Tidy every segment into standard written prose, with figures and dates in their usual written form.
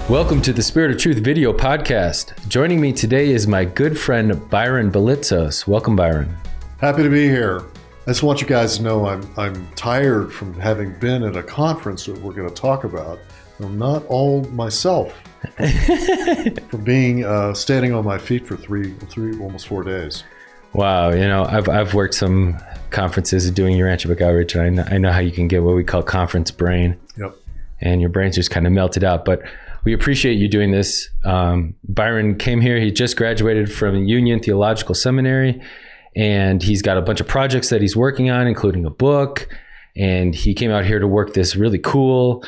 Welcome to the Spirit of Truth video podcast. Joining me today is my good friend Byron Belitsos. Welcome, Byron. Happy to be here. I just want you guys to know I'm tired from having been at a conference that we're going to talk about. I'm not all myself from being standing on my feet for three, almost 4 days. Wow, I've worked some conferences doing Urantia Book outreach, and I know how you can get what we call conference brain. Yep. And your brain's just kind of melted out, but we appreciate you doing this. Byron came here. He just graduated from Union Theological Seminary, and he's got a bunch of projects that he's working on, including a book. And he came out here to work this really cool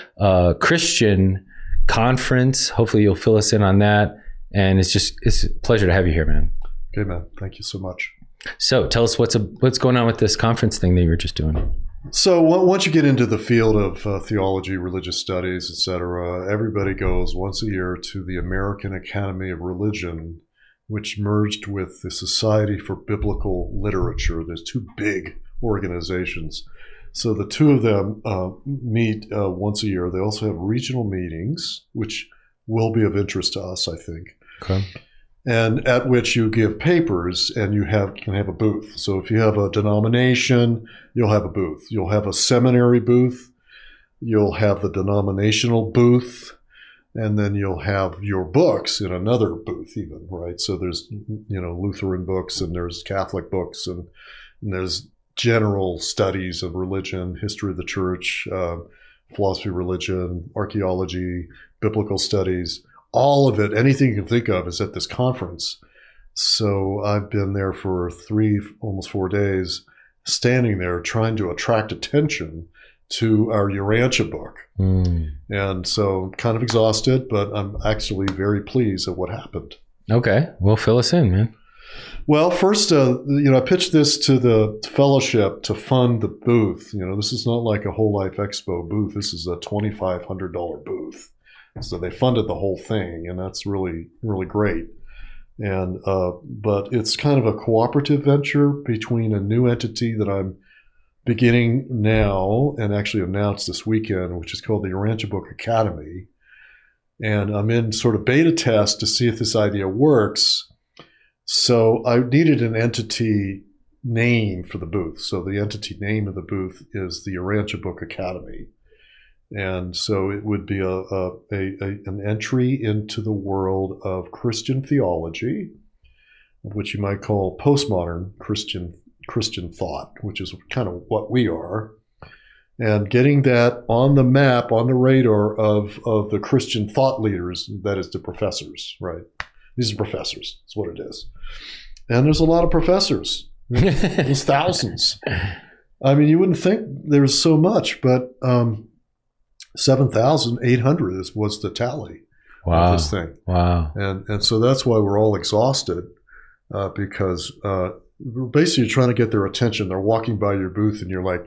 Christian conference. Hopefully you'll fill us in on that. And it's a pleasure to have you here, man. Okay, man. Thank you so much. So tell us what's going on with this conference thing that you were just doing. So once you get into the field of theology, religious studies, etc., everybody goes once a year to the American Academy of Religion, which merged with the Society for Biblical Literature. There's two big organizations. So the two of them meet once a year. They also have regional meetings, which will be of interest to us, I think. Okay. And at which you give papers and you can have a booth. So if you have a denomination, you'll have a booth. You'll have a seminary booth. You'll have the denominational booth. And then you'll have your books in another booth even, right? So there's, Lutheran books and there's Catholic books and there's general studies of religion, history of the church, philosophy of religion, archaeology, biblical studies. All of it, anything you can think of, is at this conference. So I've been there for almost 4 days, standing there trying to attract attention to our Urantia book. And so I'm kind of exhausted, but I'm actually very pleased at what happened. Okay. Well, fill us in, man. Well, first, I pitched this to the fellowship to fund the booth. This is not like a Whole Life Expo booth. This is a $2,500 booth. So they funded the whole thing, and that's really, really great. And but it's kind of a cooperative venture between a new entity that I'm beginning now and actually announced this weekend, which is called the Urantia Book Academy. And I'm in sort of beta test to see if this idea works. So I needed an entity name for the booth. So the entity name of the booth is the Urantia Book Academy. And so it would be an entry into the world of Christian theology, which you might call postmodern Christian thought, which is kind of what we are, and getting that on the map, on the radar of the Christian thought leaders, that is the professors, right? These are professors, that's what it is. And there's a lot of professors. There's thousands. I mean, you wouldn't think there's so much, but 7,800 was the tally of this thing. Wow. And so that's why we're all exhausted because we're basically trying to get their attention. They're walking by your booth and you're like,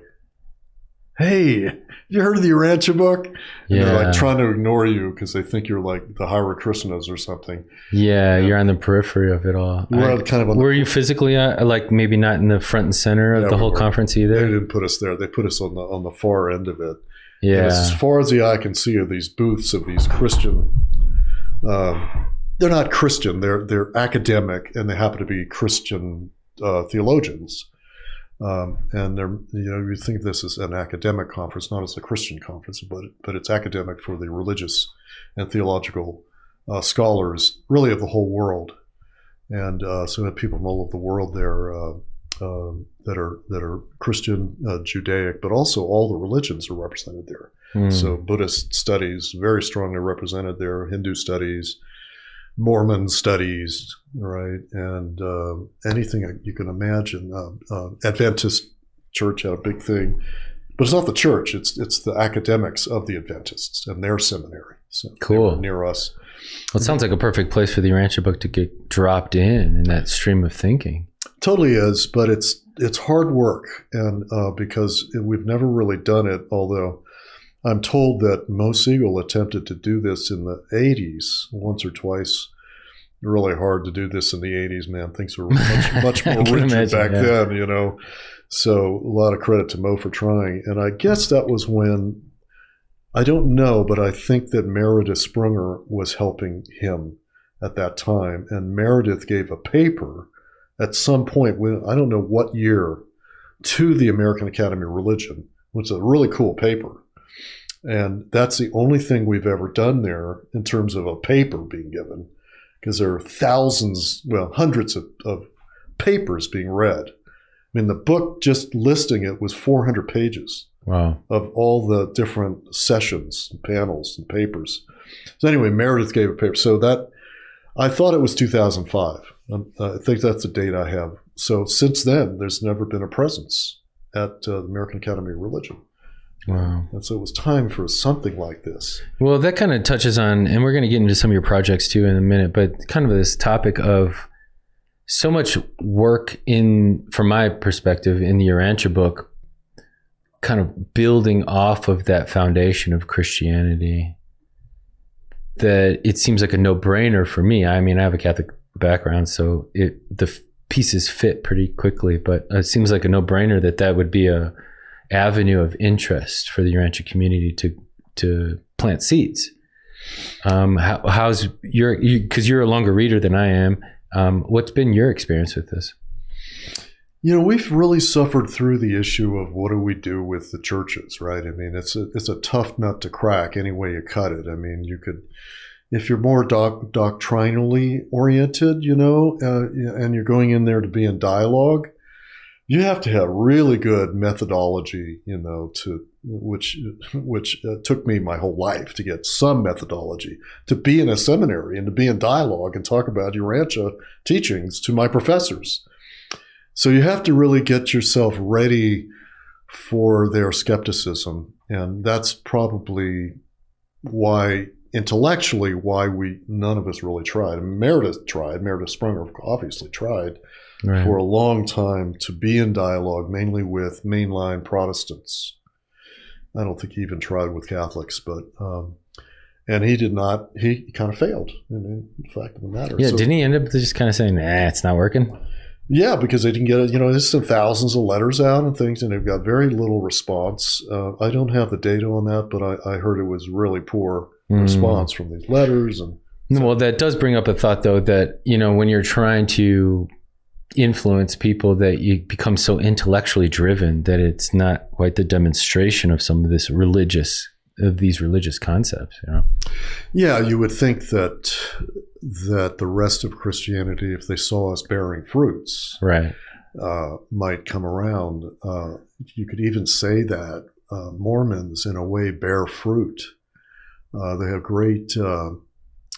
hey, you heard of the Urantia book? And they're like trying to ignore you because they think you're like the Hare Krishnas or something. Yeah, you're on the periphery of it all. Were you physically like maybe not in the front and center of the whole conference either? They didn't put us there. They put us on the far end of it. Yeah. And as far as the eye can see are these booths of these Christian, they're not Christian, they're academic, and they happen to be Christian theologians. And they're, you think of this as an academic conference, not as a Christian conference, but it's academic for the religious and theological scholars, really of the whole world. And so we have people from all over the world there that are Christian, Judaic, but also all the religions are represented there. So Buddhist studies very strongly represented there, Hindu studies, Mormon studies, right, and anything you can imagine. Adventist church had a big thing, but it's not the church; it's the academics of the Adventists and their seminary. So cool. They were near us. Well, it sounds like a perfect place for the Urantia book to get dropped in that stream of thinking. Totally is, but it's hard work, and because we've never really done it. Although I'm told that Mo Siegel attempted to do this in the 80s once or twice. Really hard to do this in the 80s, man. Things were much more rigid back then, So a lot of credit to Mo for trying. And I guess that was when I don't know, but I think that Meredith Sprunger was helping him at that time. And Meredith gave a paper at some point, I don't know what year, to the American Academy of Religion, which is a really cool paper. And that's the only thing we've ever done there in terms of a paper being given, because there are thousands, well, hundreds of papers being read. I mean, the book, just listing it, was 400 pages. Wow. Of all the different sessions, and panels, and papers. So anyway, Meredith gave a paper. So that, I thought it was 2005. I think that's the date I have. So since then, there's never been a presence at the American Academy of Religion. Wow. And so it was time for something like this. Well, that kind of touches on, and we're going to get into some of your projects too in a minute, but kind of this topic of so much work from my perspective, in the Urantia book, kind of building off of that foundation of Christianity, that it seems like a no-brainer for me. I mean, I have a Catholic background, so the pieces fit pretty quickly, but it seems like a no-brainer that would be a avenue of interest for the Urantia community to plant seeds. How's because you're a longer reader than I am, what's been your experience with this? You know, we've really suffered through the issue of what do we do with the churches, right? I mean, it's a tough nut to crack any way you cut it. I mean, you could, if you're more doctrinally oriented, you know, and you're going in there to be in dialogue, you have to have really good methodology, you know, which took me my whole life to get some methodology, to be in a seminary and to be in dialogue and talk about Urantia teachings to my professors. So you have to really get yourself ready for their skepticism. And that's probably why, intellectually, none of us really tried. I mean, Meredith Sprunger obviously tried for a long time to be in dialogue, mainly with mainline Protestants. I don't think he even tried with Catholics, but and he did not. He kind of failed. I mean, the fact of the matter. Yeah, so, didn't he end up just kind of saying, "Nah, it's not working"? Yeah, because they didn't get it. You know, they sent thousands of letters out and things, and they've got very little response. I don't have the data on that, but I heard it was really poor response from these letters. And well, that does bring up a thought, though, that, you know, when you're trying to influence people, that you become so intellectually driven that it's not quite the demonstration of some of these religious concepts, you know? Yeah, you would think that the rest of Christianity, if they saw us bearing fruits, right, might come around. You could even say that Mormons, in a way, bear fruit. They have great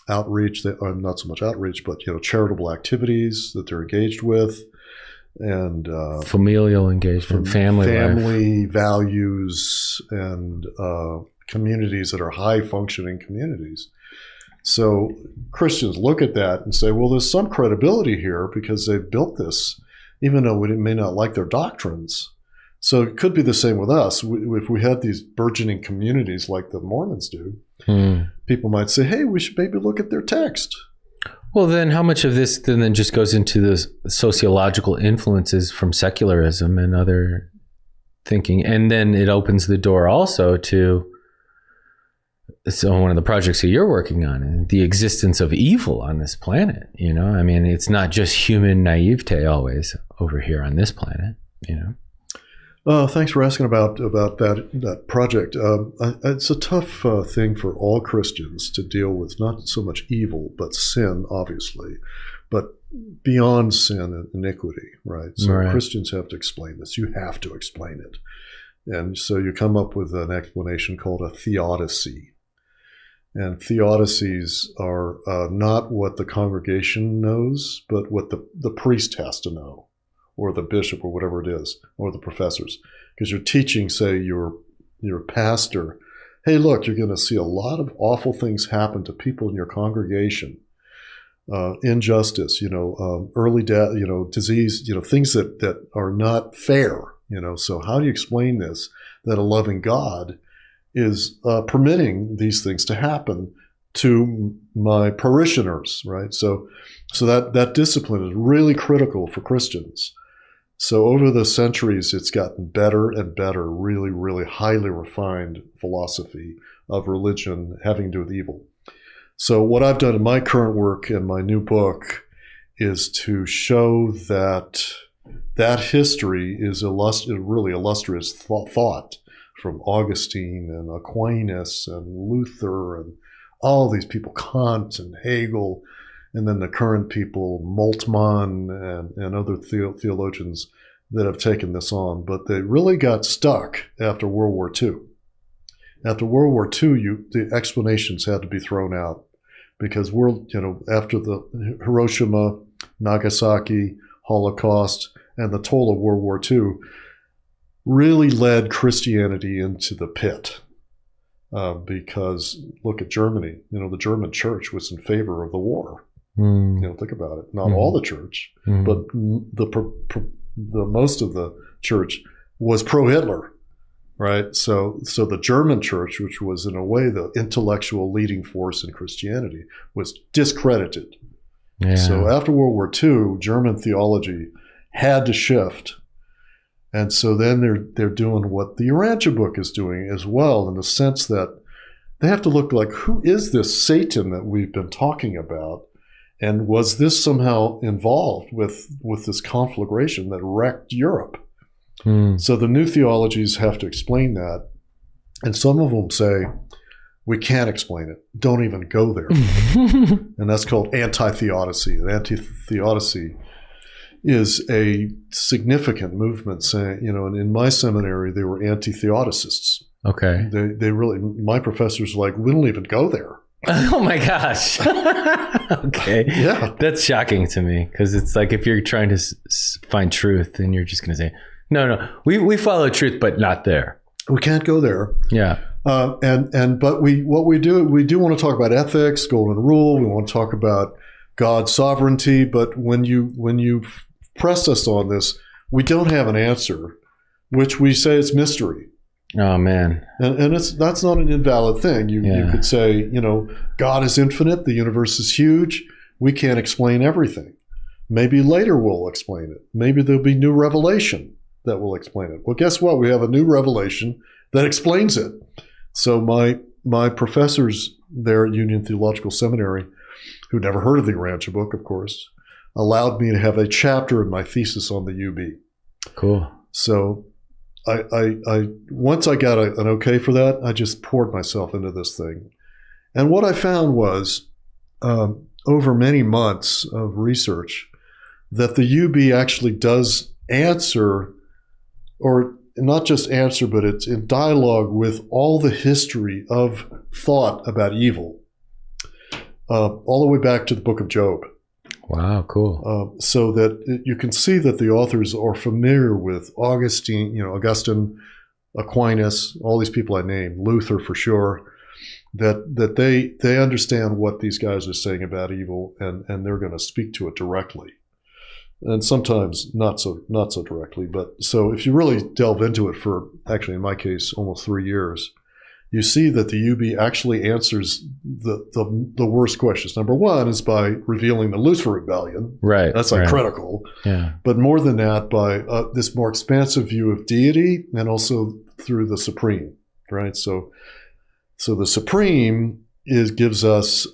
outreach. Not so much outreach, but, you know, charitable activities that they're engaged with, and familial engagement, family values, and communities that are high functioning communities. So Christians look at that and say, well, there's some credibility here because they've built this, even though we may not like their doctrines. So it could be the same with us. If we had these burgeoning communities like the Mormons do, people might say, hey, we should maybe look at their text. Well, then how much of this then just goes into the sociological influences from secularism and other thinking? And then it opens the door also to one of the projects that you're working on, and the existence of evil on this planet. You know, I mean, it's not just human naivete always over here on this planet, you know? Thanks for asking about that project. It's a tough thing for all Christians to deal with, not so much evil, but sin, obviously, but beyond sin and iniquity, right? So Christians have to explain this. You have to explain it. And so you come up with an explanation called a theodicy. And theodicies are not what the congregation knows, but what the priest has to know, or the bishop, or whatever it is, or the professors. Because you're teaching, say, your pastor, hey, look, you're going to see a lot of awful things happen to people in your congregation. Injustice, early death, disease, things that are not fair, So how do you explain this, that a loving God is permitting these things to happen to my parishioners, right? So that discipline is really critical for Christians. So over the centuries, it's gotten better and better, really, really highly refined philosophy of religion having to do with evil. So what I've done in my current work and my new book is to show that history is really illustrious thought from Augustine and Aquinas and Luther and all these people, Kant and Hegel, and then the current people, Moltmann and other theologians that have taken this on. But they really got stuck after World War II. After World War II, the explanations had to be thrown out because after the Hiroshima, Nagasaki, Holocaust, and the toll of World War II really led Christianity into the pit. Because look at Germany. The German church was in favor of the war. Think about it. Not all the church, but the most of the church was pro-Hitler, right? So the German church, which was in a way the intellectual leading force in Christianity, was discredited. Yeah. So after World War II, German theology had to shift. And so then they're doing what the Urantia Book is doing as well, in the sense that they have to look like, who is this Satan that we've been talking about? And was this somehow involved with this conflagration that wrecked Europe? So the new theologies have to explain that. And some of them say, we can't explain it. Don't even go there. And that's called anti-theodicy. And anti-theodicy is a significant movement saying, and in my seminary, they were anti-theodicists. Okay. They really, my professors were like, we don't even go there. Oh my gosh. Okay. Yeah. That's shocking to me, because it's like if you're trying to find truth and you're just going to say, no, we follow truth, but not there. We can't go there. Yeah. But we do want to talk about ethics, golden rule. We want to talk about God's sovereignty. But when you press us on this, we don't have an answer, which we say it's mystery. Oh man. And that's not an invalid thing. You could say, God is infinite, the universe is huge, we can't explain everything. Maybe later we'll explain it. Maybe there'll be new revelation that will explain it. Well, guess what? We have a new revelation that explains it. So my professors there at Union Theological Seminary, who never heard of the Urantia Book, of course, allowed me to have a chapter in my thesis on the UB. Cool. So I once I got an okay for that, I just poured myself into this thing. And what I found was, over many months of research, that the UB actually does answer, or not just answer, but it's in dialogue with all the history of thought about evil, all the way back to the book of Job. Wow, cool. So that you can see that the authors are familiar with Augustine, Augustine, Aquinas, all these people I named, Luther for sure, that they understand what these guys are saying about evil, and they're going to speak to it directly. And sometimes not so directly. But so if you really delve into it for, actually in my case, almost 3 years, you see that the UB actually answers the worst questions. Number one is by revealing the Lucifer rebellion. Right. That's critical. Yeah. But more than that, by this more expansive view of deity, and also through the Supreme, right? So the Supreme gives us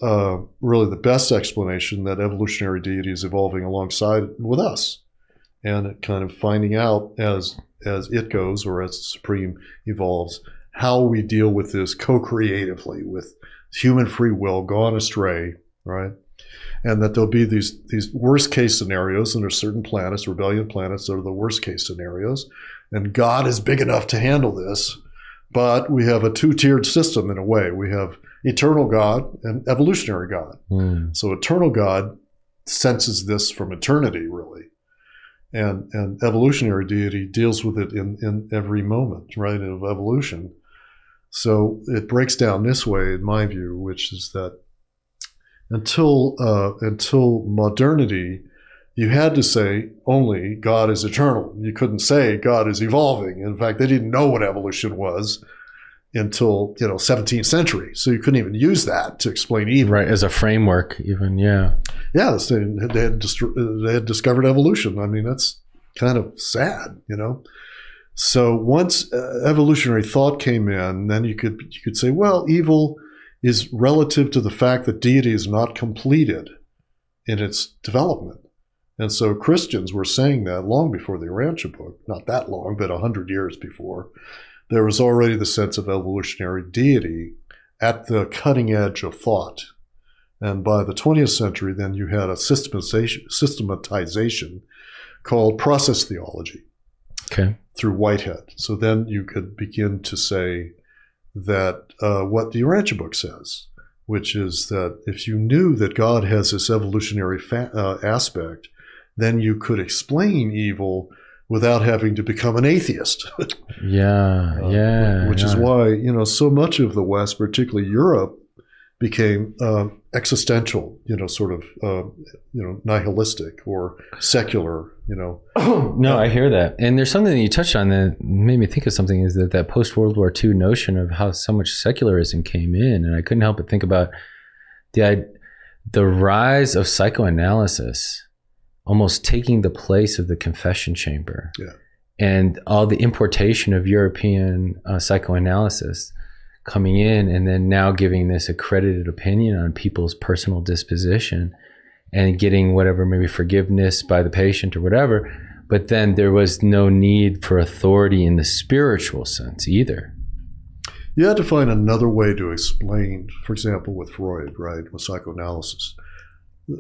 really the best explanation that evolutionary deity is evolving alongside with us, and kind of finding out as it goes, or as the Supreme evolves, how we deal with this co-creatively with human free will gone astray, right? And that there'll be these worst case scenarios, and there's certain planets, rebellion planets, that are the worst case scenarios. And God is big enough to handle this, but we have a two-tiered system in a way. We have eternal God and evolutionary God. So eternal God senses this from eternity, really. And evolutionary deity deals with it in every moment, right, of evolution. So it breaks down this way, in my view, which is that until modernity, you had to say only God is eternal. You couldn't say God is evolving. In fact, they didn't know what evolution was until 17th century. So you couldn't even use that to explain evil. Right, as a framework, even, yeah. Yeah, they had discovered evolution. I mean, that's kind of sad, So once evolutionary thought came in, then you could say, well, evil is relative to the fact that deity is not completed in its development. And so Christians were saying that long before the Urantia Book, not that long, but 100 years before. There was already the sense of evolutionary deity at the cutting edge of thought. And by the 20th century, then you had a systematization called process theology through Whitehead. So then you could begin to say that what the Urantia Book says, which is that if you knew that God has this evolutionary aspect, then you could explain evil without having to become an atheist. Which is why, so much of the West, particularly Europe, became existential, sort of, nihilistic or secular, No, I hear that. And there's something that you touched on that made me think of something, is that post-World War II notion of how so much secularism came in. And I couldn't help but think about the rise of psychoanalysis almost taking the place of the confession chamber. Yeah. And all the importation of European psychoanalysis coming in, and then now giving this accredited opinion on people's personal disposition and getting whatever, maybe forgiveness by the patient or whatever. But then there was no need for authority in the spiritual sense either. You had to find another way to explain, for example, with Freud, right, with psychoanalysis,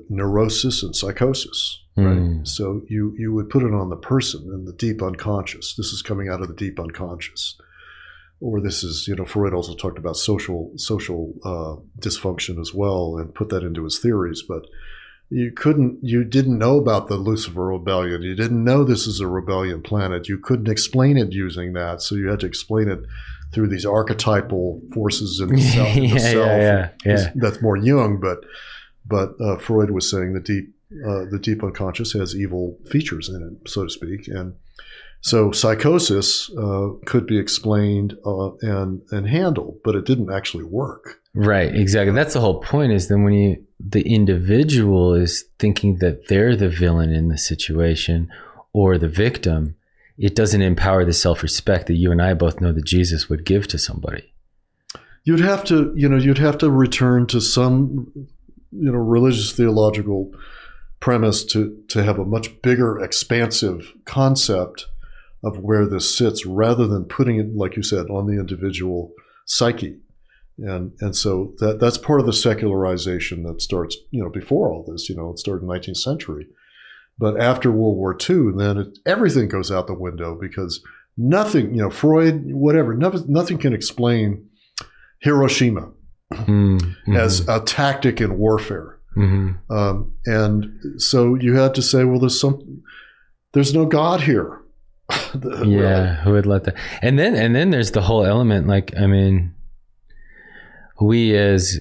neurosis and psychosis, right? So you would put it on the person and the deep unconscious. This is coming out of the deep unconscious. Or this is, Freud also talked about social dysfunction as well and put that into his theories. But you didn't know about the Lucifer rebellion. You didn't know this is a rebellion planet. You couldn't explain it using that. So you had to explain it through these archetypal forces in the self. That's more Jung, but Freud was saying the deep unconscious has evil features in it, so to speak. And so psychosis could be explained and handled, but it didn't actually work. Right, exactly. That's the whole point, is then when the individual is thinking that they're the villain in the situation or the victim, it doesn't empower the self-respect that you and I both know that Jesus would give to somebody. You'd have to return to some, religious theological premise to have a much bigger, expansive concept of where this sits, rather than putting it, like you said, on the individual psyche. And so that's part of the secularization that starts, before all this, it started in the 19th century. But after World War II, then everything goes out the window, because nothing, Freud, whatever, nothing can explain Hiroshima as a tactic in warfare. And so you had to say, well, there's no God here. Who would let that? And then there's the whole element, we as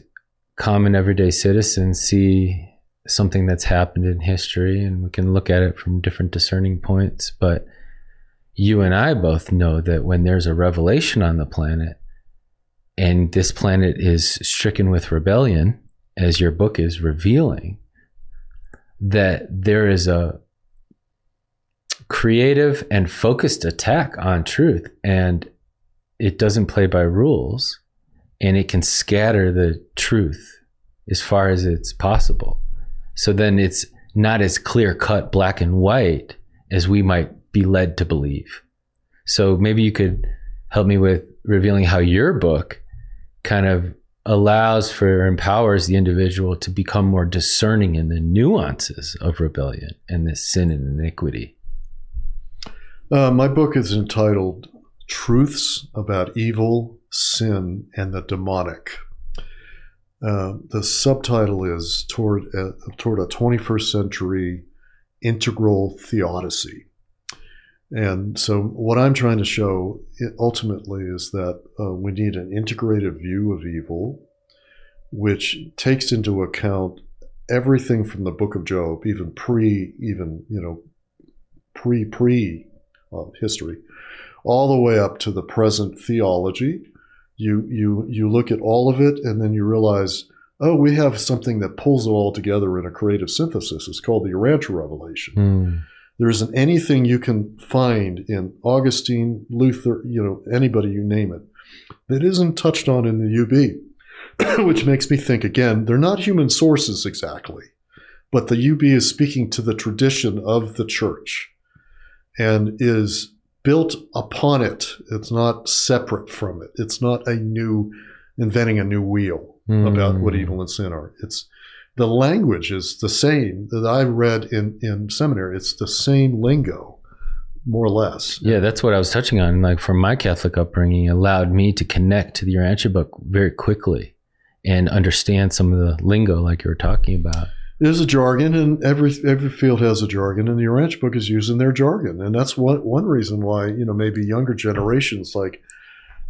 common everyday citizens see something that's happened in history, and we can look at it from different discerning points. But you and I both know that when there's a revelation on the planet, and this planet is stricken with rebellion, as your book is revealing, that there is a creative and focused attack on truth, and it doesn't play by rules, and it can scatter the truth as far as it's possible. So then it's not as clear cut, black and white, as we might be led to believe. So maybe you could help me with revealing how your book kind of allows for, empowers the individual to become more discerning in the nuances of rebellion and this sin and iniquity. My book is entitled Truths About Evil, Sin, and the Demonic. The subtitle is toward a 21st century integral theodicy. And so what I'm trying to show ultimately is that we need an integrative view of evil, which takes into account everything from the book of Job, even pre history, all the way up to the present theology. You look at all of it, and then you realize, oh, we have something that pulls it all together in a creative synthesis. It's called the Urantia revelation. There isn't anything you can find in Augustine, Luther, anybody, you name it, that isn't touched on in the UB, which makes me think, again, they're not human sources exactly, but the UB is speaking to the tradition of the church and is built upon it. It's not separate from it. It's not inventing a new wheel about what evil and sin are. The language is the same that I read in seminary. It's the same lingo, more or less. Yeah, that's what I was touching on. Like, from my Catholic upbringing, it allowed me to connect to the Urantia Book very quickly and understand some of the lingo like you were talking about. There's a jargon, and every field has a jargon, and the Urantia Book is using their jargon. And that's one reason why, maybe younger generations, like,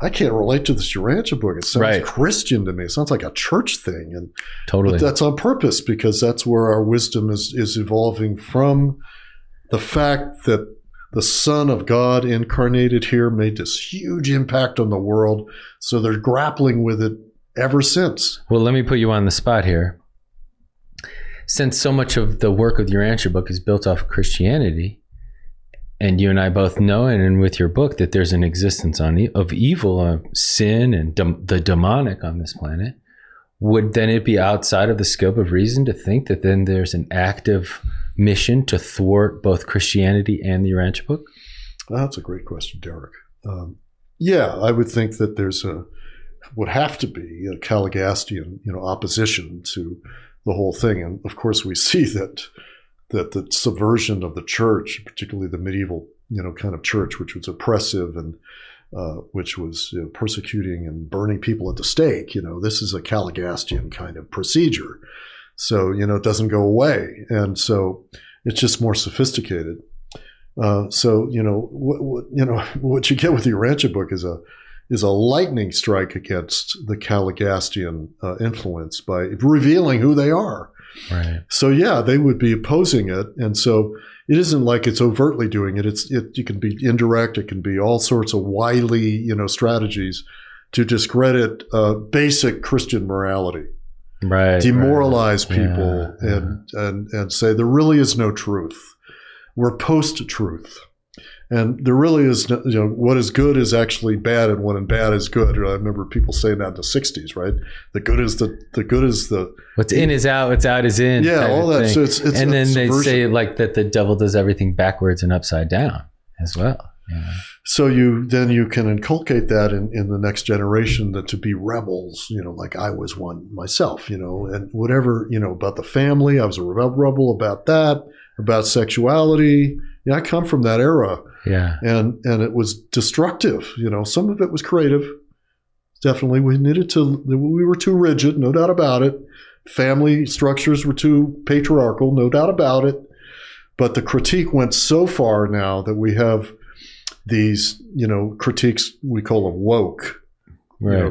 I can't relate to this Urantia Book. It sounds Christian to me. It sounds like a church thing. And totally. But that's on purpose, because that's where our wisdom is evolving from the fact that the Son of God incarnated here made this huge impact on the world. So they're grappling with it ever since. Well, let me put you on the spot here. Since so much of the work of the Urantia Book is built off of Christianity, and you and I both know, and with your book, that there's an existence of evil, sin, and the demonic on this planet, would then it be outside of the scope of reason to think that then there's an active mission to thwart both Christianity and the Urantia Book? That's a great question, Derek. Yeah, I would think that would have to be a Caligastian, opposition to the whole thing. And of course, we see that the subversion of the church, particularly the medieval, kind of church, which was oppressive and which was persecuting and burning people at the stake. This is a Caligastian kind of procedure. So, it doesn't go away. And so it's just more sophisticated. So, what you get with the Urantia Book is a lightning strike against the Caligastian influence by revealing who they are. Right. So yeah, they would be opposing it, and so it isn't like it's overtly doing it. You can be indirect. It can be all sorts of wily, strategies to discredit basic Christian morality, right? Demoralize people, and say there really is no truth. We're post-truth. And there really is, what is good is actually bad, and what is bad is good. I remember people saying that in the '60s, right? The good is the what's in is out, what's out is in. Yeah, all that. So it's and then they say like that the devil does everything backwards and upside down as well. So you can inculcate that in the next generation, that to be rebels, like I was one myself, and whatever, about the family, I was a rebel about that, about sexuality. Yeah, I come from that era. Yeah. And it was destructive. Some of it was creative. Definitely. We were too rigid, no doubt about it. Family structures were too patriarchal, no doubt about it. But the critique went so far now that we have these, critiques, we call them woke,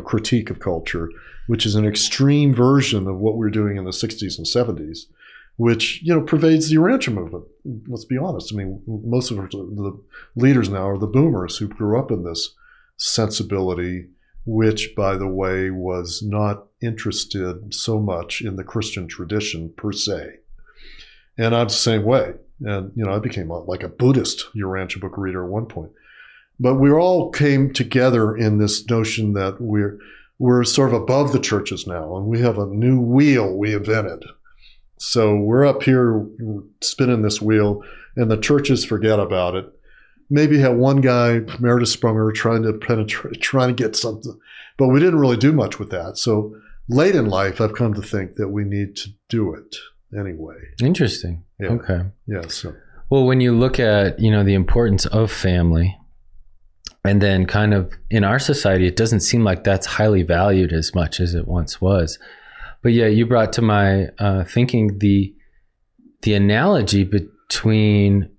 critique of culture, which is an extreme version of what we were doing in the 60s and 70s. Which, pervades the Urantia movement. Let's be honest. I mean, most of the leaders now are the boomers who grew up in this sensibility, which, by the way, was not interested so much in the Christian tradition per se. And I'm the same way. And, I became like a Buddhist Urantia Book reader at one point. But we all came together in this notion that we're sort of above the churches now, and we have a new wheel we invented. So we're up here spinning this wheel, and the churches forget about it. Maybe have one guy, Meredith Sprunger, trying to penetrate, trying to get something. But we didn't really do much with that. So late in life, I've come to think that we need to do it anyway. Interesting. Yeah. Okay. Yeah. So. Well, when you look at, the importance of family, and then kind of in our society, it doesn't seem like that's highly valued as much as it once was. But yeah, you brought to my thinking the analogy between,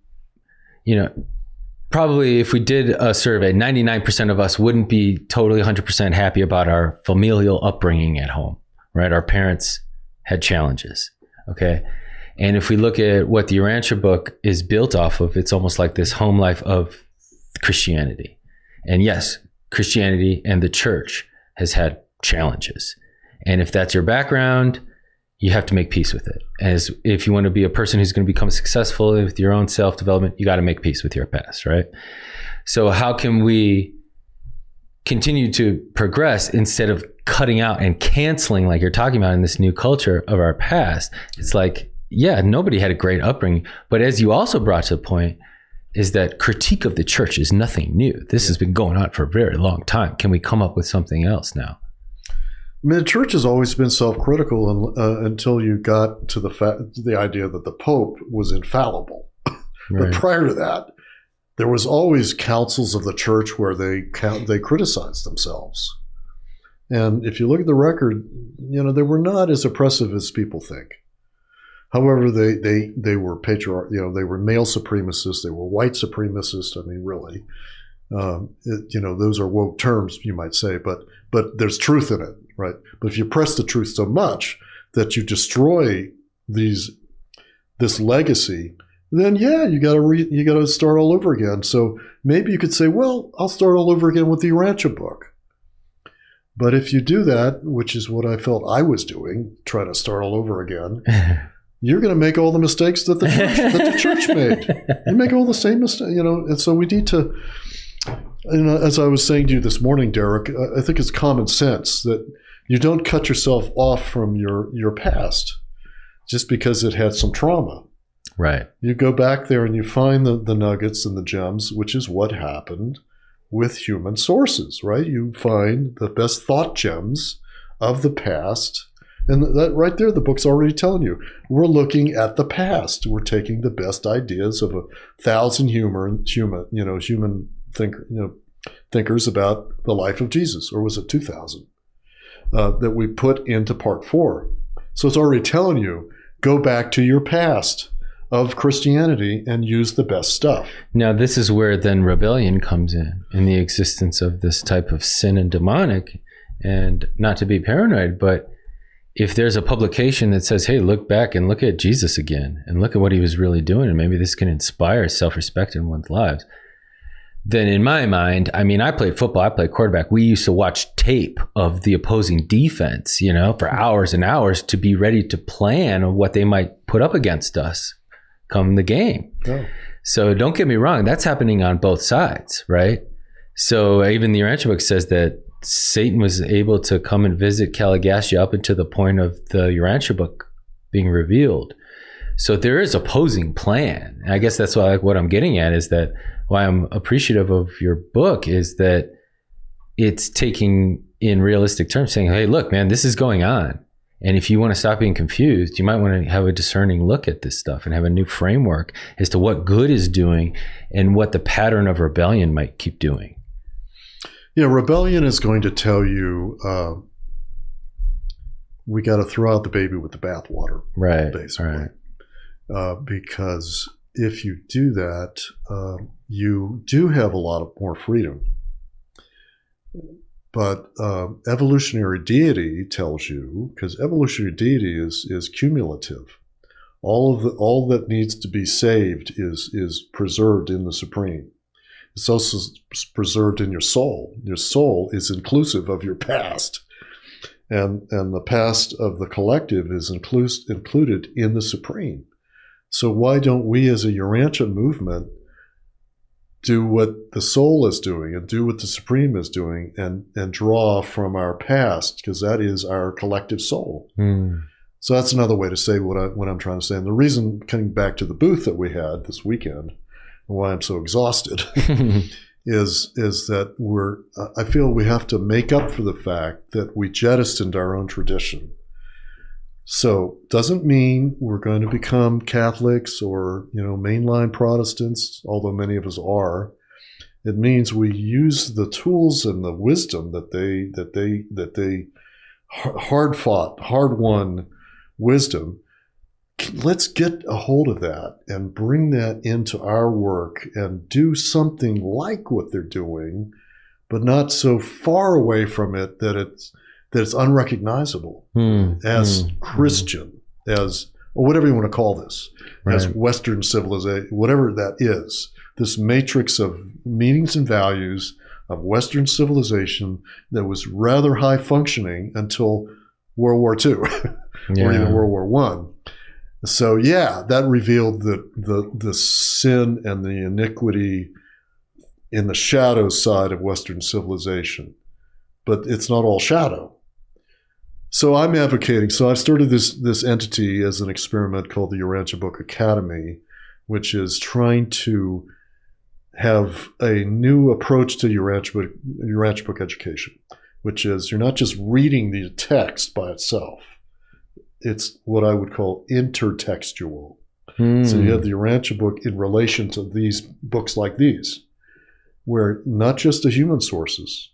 probably if we did a survey, 99% of us wouldn't be totally 100% happy about our familial upbringing at home, right? Our parents had challenges, okay? And if we look at what the Urantia Book is built off of, it's almost like this home life of Christianity. And yes, Christianity and the church has had challenges. And if that's your background, you have to make peace with it. As if you want to be a person who's going to become successful with your own self-development, you got to make peace with your past, right? So how can we continue to progress instead of cutting out and canceling, like you're talking about in this new culture of our past? It's like, yeah, nobody had a great upbringing. But as you also brought to the point, is that critique of the church is nothing new. This has been going on for a very long time. Can we come up with something else now? I mean, the church has always been self-critical until you got to the idea that the Pope was infallible. Right. But prior to that, there was always councils of the church where they criticized themselves. And if you look at the record, they were not as oppressive as people think. However, they were they were male supremacists, they were white supremacists. I mean, really, those are woke terms, you might say, but there's truth in it, right? But if you press the truth so much that you destroy this legacy, then you got to start all over again. So maybe you could say, well, I'll start all over again with the Urantia Book. But if you do that, which is what I felt I was doing, trying to start all over again, you're going to make all the mistakes that the church made. You make all the same mistakes, and so we need to, as I was saying to you this morning, Derek, I think it's common sense that you don't cut yourself off from your past just because it had some trauma. Right. You go back there and you find the nuggets and the gems, which is what happened with human sources, right? You find the best thought gems of the past. And that right there, the book's already telling you, we're looking at the past. We're taking the best ideas of 1,000 human thinkers about the life of Jesus, or was it 2,000, that we put into part 4. So it's already telling you, go back to your past of Christianity and use the best stuff. Now, this is where then rebellion comes in the existence of this type of sin and demonic, and not to be paranoid, but if there's a publication that says, hey, look back and look at Jesus again and look at what he was really doing, and maybe this can inspire self-respect in one's lives, then in my mind, I mean, I played football, I played quarterback. We used to watch tape of the opposing defense, for hours and hours to be ready to plan what they might put up against us come the game. Oh. So don't get me wrong, that's happening on both sides, right? So even the Urantia Book says that Satan was able to come and visit Caligastia up until the point of the Urantia Book being revealed. So there is opposing plan. And I guess that's what I'm getting at, is that why I'm appreciative of your book is that it's taking in realistic terms, saying, hey, look, man, this is going on. And if you want to stop being confused, you might want to have a discerning look at this stuff and have a new framework as to what good is doing and what the pattern of rebellion might keep doing. Yeah, rebellion is going to tell you we got to throw out the baby with the bathwater, right? Basically, right. Because if you do that, you do have a lot more freedom. But evolutionary deity tells you, because evolutionary deity is cumulative. All that needs to be saved is preserved in the Supreme. It's also preserved in your soul. Your soul is inclusive of your past. And the past of the collective is included in the Supreme. So why don't we as a Urantia movement do what the soul is doing and do what the Supreme is doing and draw from our past, because that is our collective soul. Mm. So that's another way to say what I'm trying to say. And the reason, coming back to the booth that we had this weekend, and why I'm so exhausted, is that I feel we have to make up for the fact that we jettisoned our own tradition. So doesn't mean we're going to become Catholics or mainline Protestants, although many of us are. It means we use the tools and the wisdom that they hard fought, hard won wisdom. Let's get a hold of that and bring that into our work and do something like what they're doing, but not so far away from it that it's unrecognizable as Christian, or whatever you want to call this, right, as Western civilization, whatever that is, this matrix of meanings and values of Western civilization that was rather high functioning until World War II. or even World War One. So yeah, that revealed the sin and the iniquity in the shadow side of Western civilization. But it's not all shadow. So I'm advocating. So I've started this entity as an experiment called the Urantia Book Academy, which is trying to have a new approach to Urantia Book education, which is you're not just reading the text by itself. It's what I would call intertextual. So you have the Urantia Book in relation to these books like these, where not just the human sources,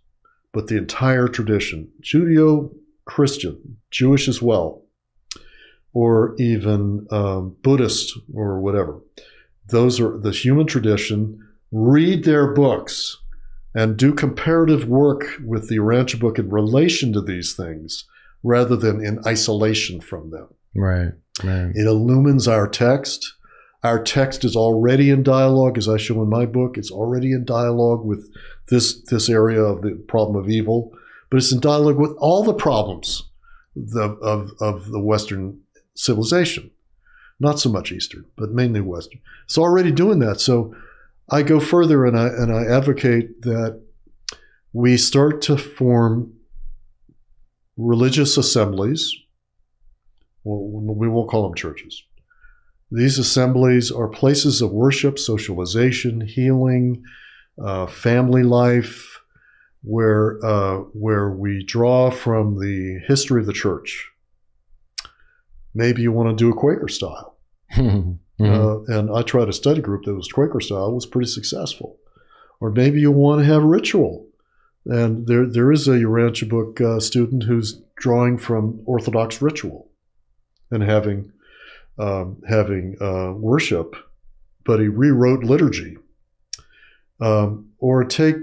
but the entire tradition, Judeo-Christian, Jewish as well, or even Buddhist or whatever. Those are the human tradition. Read their books and do comparative work with the Urantia Book in relation to these things rather than in isolation from them. Right. It illumines our text. Our text is already in dialogue, as I show in my book. It's already in dialogue with this area of the problem of evil, but it's in dialogue with all the problems of the Western civilization. Not so much Eastern, but mainly Western. It's already doing that. So I go further and I advocate that we start to form religious assemblies. Well, we won't call them churches. These assemblies are places of worship, socialization, healing, family life, where we draw from the history of the church. Maybe you want to do a Quaker style. And I tried a study group that was Quaker style. It was pretty successful. Or maybe you want to have ritual. And there is a Urantia Book student who's drawing from Orthodox ritual and having worship, but he rewrote liturgy. Or take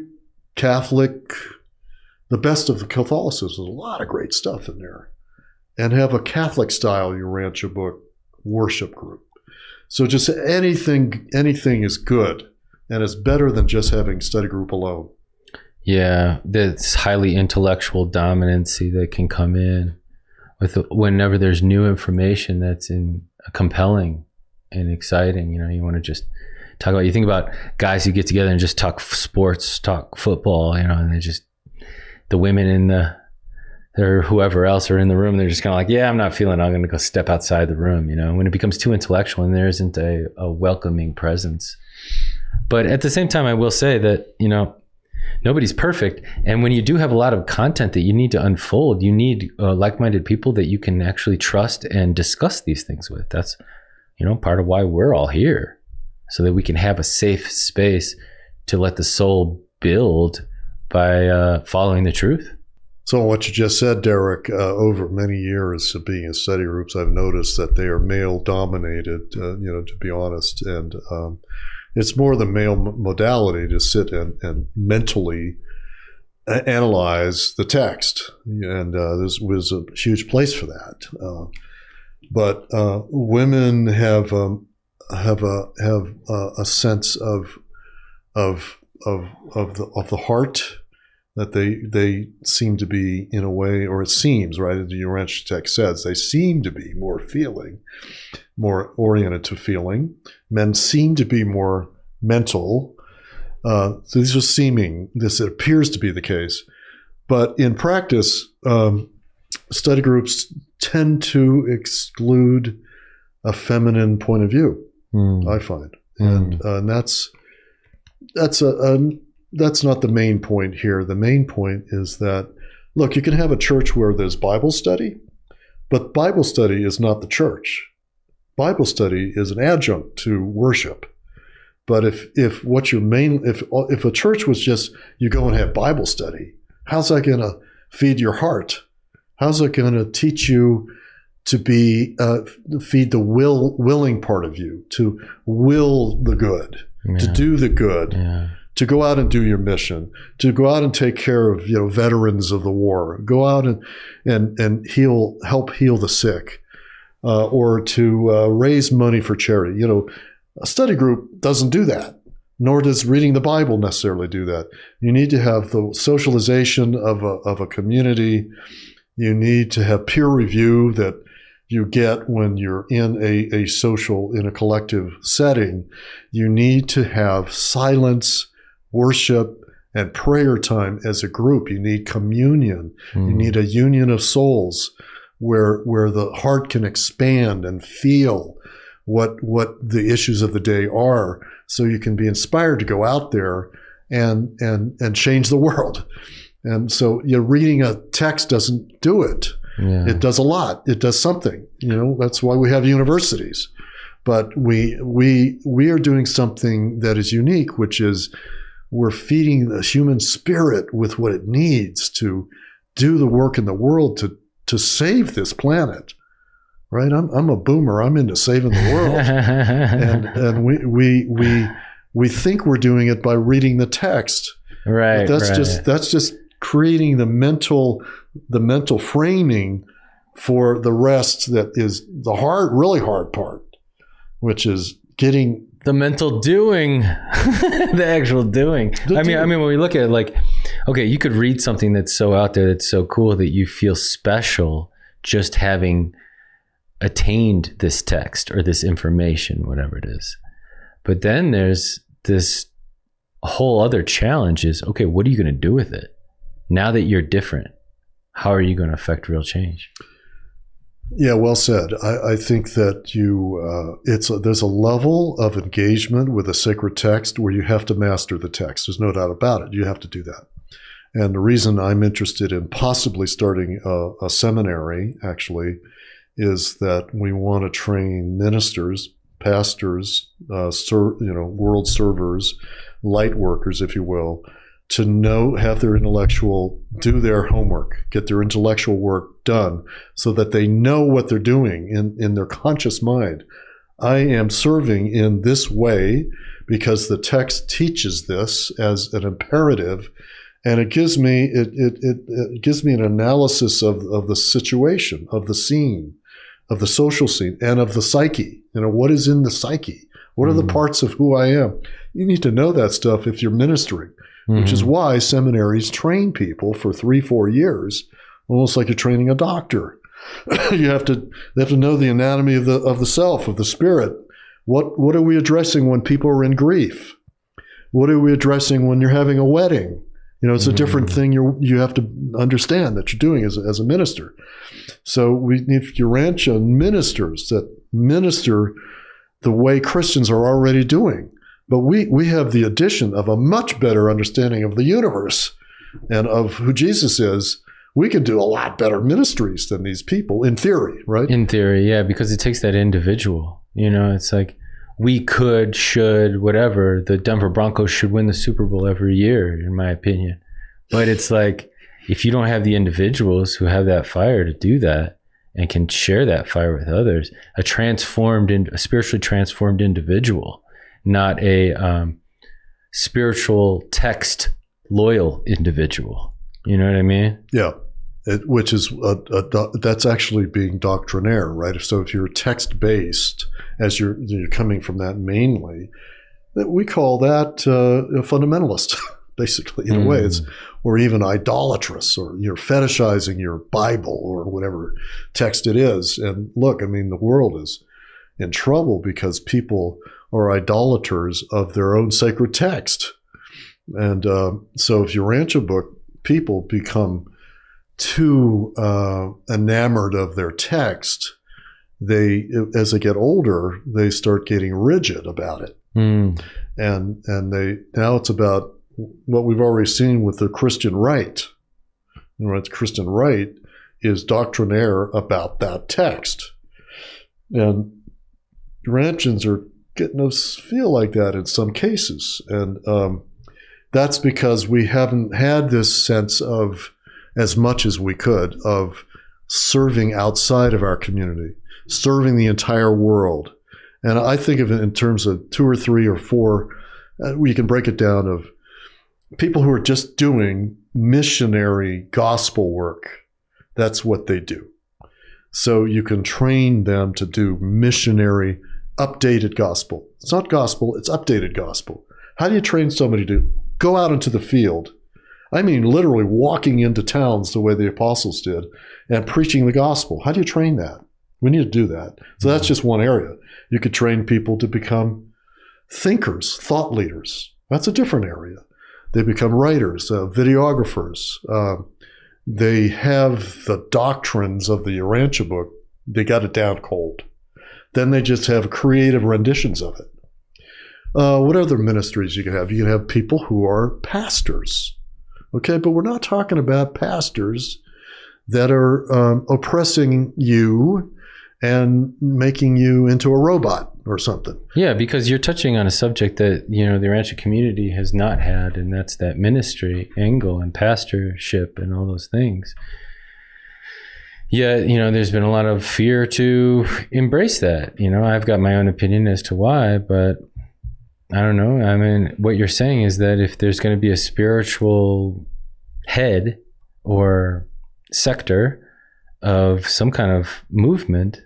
Catholic, the best of the Catholicism. There's a lot of great stuff in there. And have a Catholic-style Urantia Book worship group. So just anything is good, and it's better than just having study group alone. Yeah, this highly intellectual dominancy that can come in with whenever there's new information that's compelling and exciting. You want to just talk about. You think about guys who get together and just talk sports, talk football. And they just the women in or whoever else are in the room, they're just kind of like, yeah, I'm not feeling it. I'm going to go step outside the room. When it becomes too intellectual and there isn't a welcoming presence. But at the same time, I will say that, nobody's perfect. And when you do have a lot of content that you need to unfold, you need like-minded people that you can actually trust and discuss these things with. That's, part of why we're all here, so that we can have a safe space to let the soul build by following the truth. So what you just said, Derek, over many years of being in study groups, I've noticed that they are male-dominated, to be honest. And it's more the male modality to sit and mentally analyze the text. And there was a huge place for that. But women have a sense of the heart, that they seem to be, in a way, or it seems, right, as the Urantia text says, they seem to be more oriented to feeling. Men seem to be more mental. So these are this appears to be the case. But in practice, study groups tend to exclude a feminine point of view, I find. And that's not the main point here. The main point is that, look, you can have a church where there's Bible study, but Bible study is not the church. Bible study is an adjunct to worship. But if a church was just, you go and have Bible study, how's that going to feed your heart? How's it going to teach you to be feed the willing part of you, to will the good, to do the good? Yeah. To go out and do your mission, to go out and take care of veterans of the war, go out and help heal the sick, or to raise money for charity. A study group doesn't do that, nor does reading the Bible necessarily do that. You need to have the socialization of a community. You need to have peer review that you get when you're in a social, in a collective setting. You need to have silence, worship, and prayer time as a group. You need communion. You need a union of souls where the heart can expand and feel what the issues of the day are, so you can be inspired to go out there and change the world. And so, reading a text doesn't do it. Yeah. It does a lot. It does something. That's why we have universities. But we are doing something that is unique, which is we're feeding the human spirit with what it needs to do the work in the world to save this planet. Right? I'm a boomer. I'm into saving the world, and we think we're doing it by reading the text. Right. But that's just creating the mental framing for the rest that is the really hard part, which is getting the mental doing, the actual doing. I mean, when we look at it, like, okay, you could read something that's so out there, that's so cool that you feel special just having attained this text or this information, whatever it is. But then there's this whole other challenge is, okay, what are you going to do with it? Now that you're different, how are you going to affect real change? Yeah, well said. I think that there's a level of engagement with a sacred text where you have to master the text. There's no doubt about it. You have to do that. And the reason I'm interested in possibly starting a seminary, actually, is that we want to train ministers, pastors, world servers, light workers, if you will, to do their homework, get their intellectual work done so that they know what they're doing in their conscious mind. I am serving in this way because the text teaches this as an imperative, and it gives me an analysis of the situation, of the scene, of the social scene, and of the psyche. What is in the psyche? What are the parts of who I am? You need to know that stuff if you're ministering. Which is why seminaries train people for 3-4 years, almost like you're training a doctor. They have to know the anatomy of the self, of the spirit. What are we addressing when people are in grief? What are we addressing when you're having a wedding? It's a different thing you have to understand that you're doing as a minister. So we need Urantia ministers that minister the way Christians are already doing. But we have the addition of a much better understanding of the universe and of who Jesus is. We can do a lot better ministries than these people, in theory, right? In theory, yeah, because it takes that individual. It's like we could, should, whatever. The Denver Broncos should win the Super Bowl every year, in my opinion. But it's like, if you don't have the individuals who have that fire to do that and can share that fire with others, a spiritually transformed individual, not a spiritual text loyal individual. You know what I mean? Yeah. Which is that's actually being doctrinaire, right? So if you're text based, as you're coming from that mainly, we call that a fundamentalist, basically, in a way. Or even idolatrous, or you're fetishizing your Bible or whatever text it is. And look, the world is in trouble because people are idolaters of their own sacred text. And so if Urantia Book people become too enamored of their text, as they get older, they start getting rigid about it. And now it's about what we've already seen with the Christian right. The Christian right is doctrinaire about that text. And Urantians are getting us feel like that in some cases. And that's because we haven't had this sense of, as much as we could, of serving outside of our community, serving the entire world. And I think of it in terms of 2 or 3 or 4, we can break it down, of people who are just doing missionary gospel work. That's what they do. So you can train them to do missionary updated gospel. It's not gospel, it's updated gospel. How do you train somebody to go out into the field? Literally walking into towns the way the apostles did and preaching the gospel. How do you train that? We need to do that. So that's just one area. You could train people to become thinkers, thought leaders. That's a different area. They become writers, videographers. They have the doctrines of the Urantia Book. They got it down cold. Then they just have creative renditions of it. What other ministries you can have? You can have people who are pastors. Okay, but we're not talking about pastors that are oppressing you and making you into a robot or something. Yeah, because you're touching on a subject that, the Urantia community has not had, and that's that ministry angle and pastorship and all those things. Yeah, there's been a lot of fear to embrace that. I've got my own opinion as to why, but I don't know. I mean, what you're saying is that if there's going to be a spiritual head or sector of some kind of movement,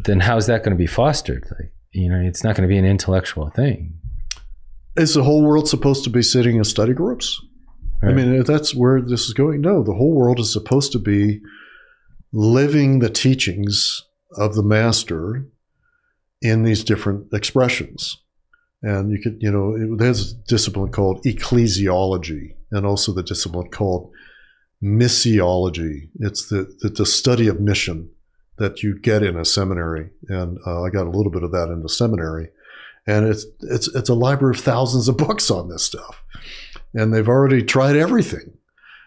then how's that going to be fostered? It's not going to be an intellectual thing. Is the whole world supposed to be sitting in study groups? Right. I mean, if that's where this is going. No, the whole world is supposed to be living the teachings of the master in these different expressions. And you could, there's a discipline called ecclesiology, and also the discipline called missiology. It's the study of mission that you get in a seminary, and I got a little bit of that in the seminary. And it's a library of thousands of books on this stuff, and they've already tried everything,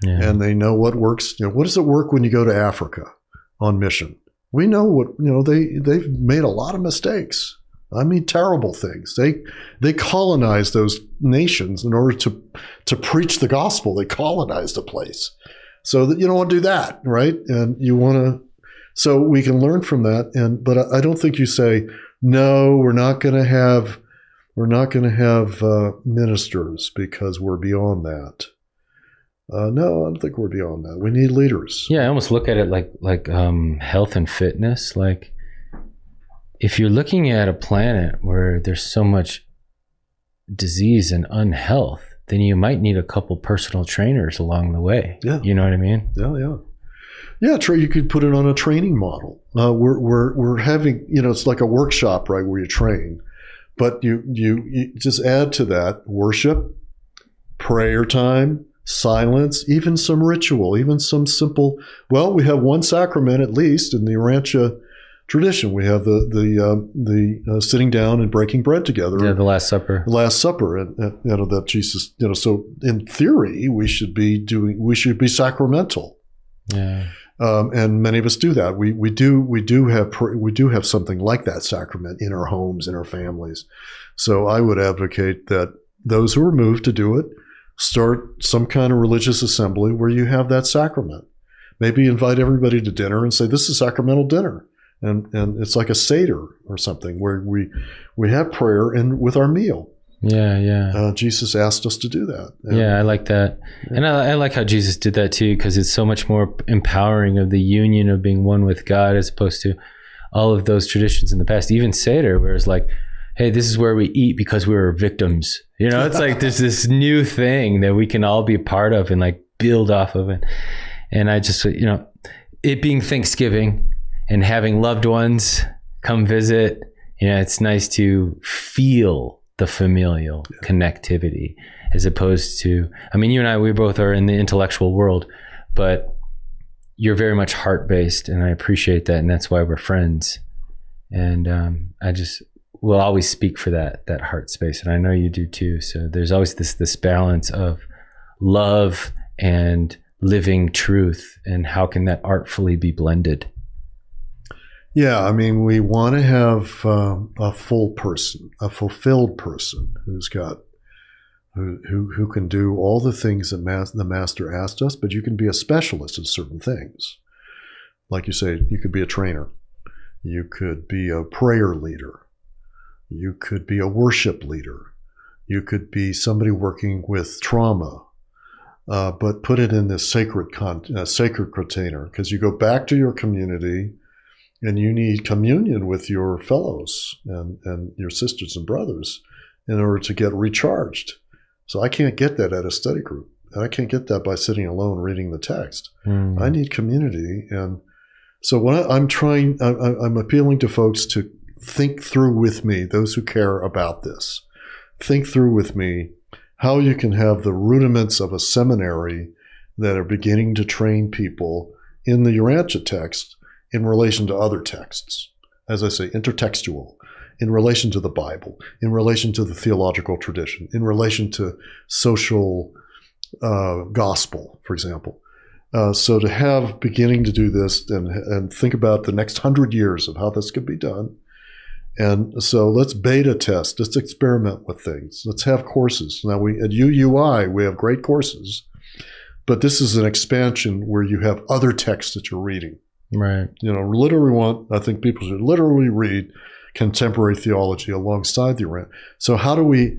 and they know what works. What does it work when you go to Africa on mission? We know what they've made a lot of mistakes. I mean, terrible things. They colonized those nations in order to preach the gospel. They colonized a place, so that you don't want to do that, right? And you want to. So we can learn from that, but I don't think you say, no, we're not going to have ministers because we're beyond that. No, I don't think we're beyond that. We need leaders. Yeah, I almost look at it like health and fitness. Like, if you're looking at a planet where there's so much disease and unhealth, then you might need a couple personal trainers along the way. Yeah. You know what I mean? Yeah. Yeah, Trey, you could put it on a training model. We're having, it's like a workshop, right, where you train, but you just add to that worship, prayer time, silence, even some ritual, even some simple. Well, we have one sacrament at least in the Urantia tradition. We have the sitting down and breaking bread together. Yeah, the Last Supper. The Last Supper, and that Jesus. So in theory, we should be sacramental. Yeah. And many of us do that. We do have something like that sacrament in our homes, in our families. So I would advocate that those who are moved to do it start some kind of religious assembly where you have that sacrament. Maybe invite everybody to dinner and say, this is sacramental dinner. And it's like a Seder or something where we have prayer and with our meal. Yeah. Jesus asked us to do that. I like that. And I like how Jesus did that too, because it's so much more empowering of the union of being one with God as opposed to all of those traditions in the past. Even Seder, where it's like, hey, this is where we eat because we were victims. It's like there's this new thing that we can all be a part of and like build off of it. And I just, it being Thanksgiving and having loved ones come visit, it's nice to feel the familial connectivity as opposed to, you and I, we both are in the intellectual world, but you're very much heart-based, and I appreciate that, and that's why we're friends. And I just will always speak for that heart space, and I know you do too. So there's always this balance of love and living truth, and how can that artfully be blended? Yeah, we want to have a full person, a fulfilled person who can do all the things that the master asked us, but you can be a specialist in certain things. Like you say, you could be a trainer. You could be a prayer leader. You could be a worship leader. You could be somebody working with trauma, but put it in this sacred container, because you go back to your community and you need communion with your fellows and your sisters and brothers in order to get recharged. So I can't get that at a study group. And I can't get that by sitting alone reading the text. I need community. And So what I'm appealing to folks to think through with me, those who care about this, think through with me how you can have the rudiments of a seminary that are beginning to train people in the Urantia text in relation to other texts. As I say, intertextual, in relation to the Bible, in relation to the theological tradition, in relation to social gospel, for example. So to have beginning to do this and think about the next 100 years of how this could be done. And so let's beta test, let's experiment with things. Let's have courses. Now at UUI, we have great courses, but this is an expansion where you have other texts that you're reading. Right. I think people should literally read contemporary theology alongside the Urantia. So how do we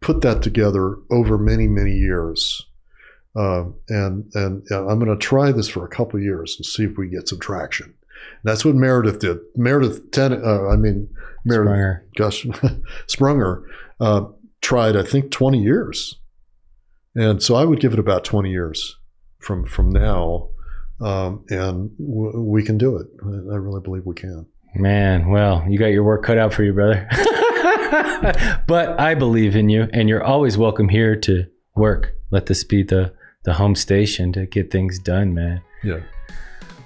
put that together over many, many years? And I'm going to try this for a couple of years and see if we get some traction. That's what Meredith did. Sprunger tried, I think, 20 years. And so I would give it about 20 years from now, and we can do it. I really believe we can. Man, well, you got your work cut out for you, brother. But I believe in you, and you're always welcome here to work. Let this be the home station to get things done, man. Yeah.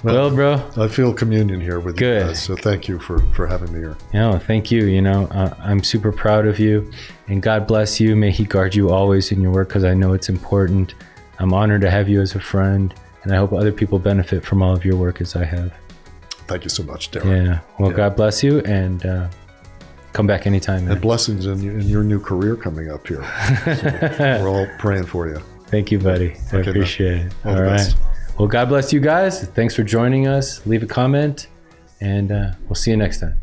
Well, bro, I feel communion here with good. You guys, so thank you for having me here. No, thank you. I'm super proud of you, and God bless you. May He guard you always in your work, because I know it's important. I'm honored to have you as a friend, and I hope other people benefit from all of your work as I have. Thank you so much, Darren. Yeah. Well, yeah. God bless you, and come back anytime, man. And blessings in your new career coming up here. So we're all praying for you. Thank you, buddy. I appreciate it. All right. Well, God bless you guys. Thanks for joining us. Leave a comment, and we'll see you next time.